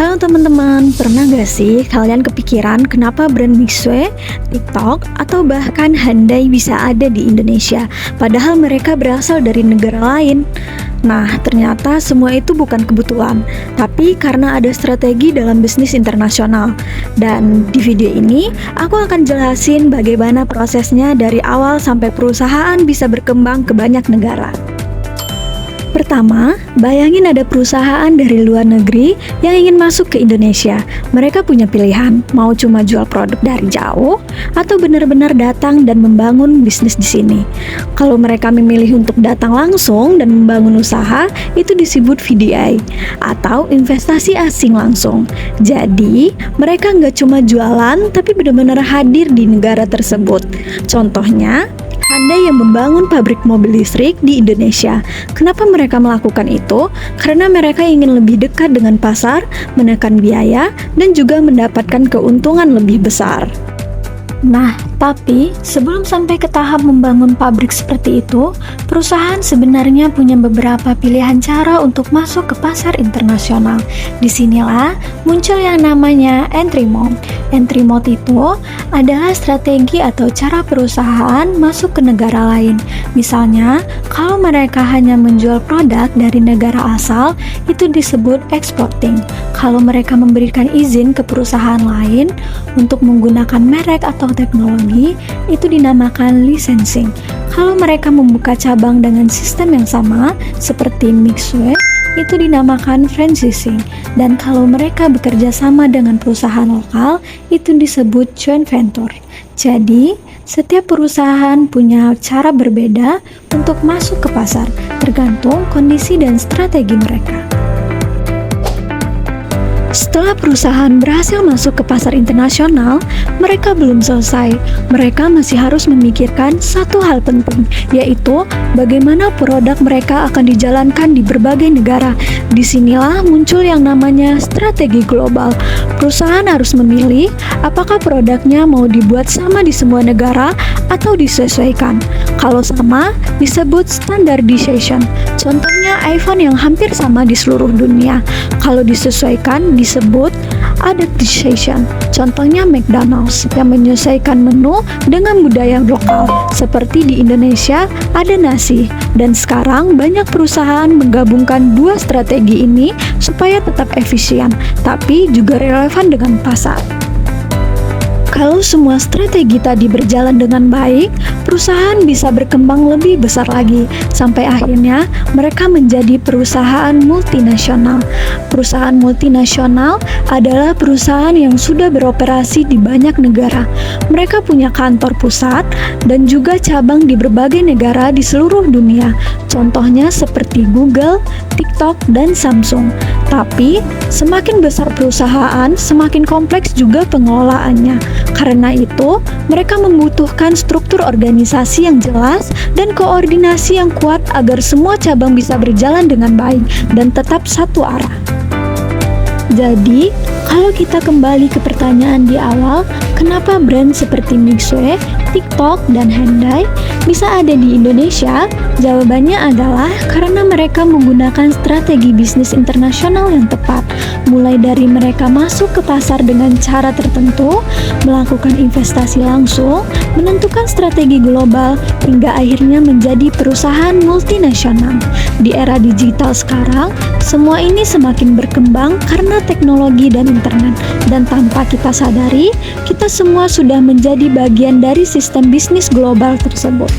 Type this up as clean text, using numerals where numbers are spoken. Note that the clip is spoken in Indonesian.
Halo teman-teman, pernah gak sih kalian kepikiran kenapa brand Mixue, TikTok, atau bahkan Hyundai bisa ada di Indonesia, padahal mereka berasal dari negara lain? Nah, ternyata semua itu bukan kebetulan, tapi karena ada strategi dalam bisnis internasional. Dan di video ini, aku akan jelasin bagaimana prosesnya dari awal sampai perusahaan bisa berkembang ke banyak negara. Pertama, bayangin ada perusahaan dari luar negeri yang ingin masuk ke Indonesia. Mereka punya pilihan, mau cuma jual produk dari jauh atau benar-benar datang dan membangun bisnis di sini. Kalau mereka memilih untuk datang langsung dan membangun usaha, itu disebut VDI atau investasi asing langsung. Jadi, mereka nggak cuma jualan, tapi benar-benar hadir di negara tersebut. Contohnya, Hyundai yang membangun pabrik mobil listrik di Indonesia. Kenapa mereka melakukan itu? Karena mereka ingin lebih dekat dengan pasar, menekan biaya, dan juga mendapatkan keuntungan lebih besar. Nah, tapi sebelum sampai ke tahap membangun pabrik seperti itu, perusahaan sebenarnya punya beberapa pilihan cara untuk masuk ke pasar internasional. Disinilah muncul yang namanya entry mode. Entry mode itu adalah strategi atau cara perusahaan masuk ke negara lain. Misalnya, kalau mereka hanya menjual produk dari negara asal, itu disebut exporting. Kalau mereka memberikan izin ke perusahaan lain untuk menggunakan merek atau teknologi, itu dinamakan licensing. Kalau mereka membuka cabang dengan sistem yang sama, seperti Mixue, itu dinamakan franchising. Dan kalau mereka bekerja sama dengan perusahaan lokal, itu disebut joint venture. Jadi, setiap perusahaan punya cara berbeda untuk masuk ke pasar, tergantung kondisi dan strategi mereka. Setelah perusahaan berhasil masuk ke pasar internasional, mereka belum selesai. Mereka masih harus memikirkan satu hal penting, yaitu bagaimana produk mereka akan dijalankan di berbagai negara. Disinilah muncul yang namanya strategi global. Perusahaan harus memilih apakah produknya mau dibuat sama di semua negara atau disesuaikan. Kalau sama, disebut standardization. Contohnya iPhone yang hampir sama di seluruh dunia. Kalau disesuaikan, disebut adaptation. Contohnya McDonald's yang menyesuaikan menu dengan budaya lokal. Seperti di Indonesia ada nasi. Dan sekarang banyak perusahaan menggabungkan dua strategi ini supaya tetap efisien, tapi juga relevan dengan pasar. Kalau semua strategi tadi berjalan dengan baik, perusahaan bisa berkembang lebih besar lagi, sampai akhirnya mereka menjadi perusahaan multinasional. Perusahaan multinasional adalah perusahaan yang sudah beroperasi di banyak negara. Mereka punya kantor pusat dan juga cabang di berbagai negara di seluruh dunia. Contohnya seperti Google, TikTok, dan Samsung. Tapi, semakin besar perusahaan, semakin kompleks juga pengelolaannya. Karena itu, mereka membutuhkan struktur organisasi yang jelas dan koordinasi yang kuat agar semua cabang bisa berjalan dengan baik dan tetap satu arah. Jadi, kalau kita kembali ke pertanyaan di awal, kenapa brand seperti Mixue, TikTok, dan Hyundai bisa ada di Indonesia? Jawabannya adalah karena mereka menggunakan strategi bisnis internasional yang tepat. Mulai dari mereka masuk ke pasar dengan cara tertentu, melakukan investasi langsung, menentukan strategi global, hingga akhirnya menjadi perusahaan multinasional. Di era digital sekarang, semua ini semakin berkembang karena teknologi dan internet. Dan tanpa kita sadari, kita semua sudah menjadi bagian dari sistem bisnis global tersebut.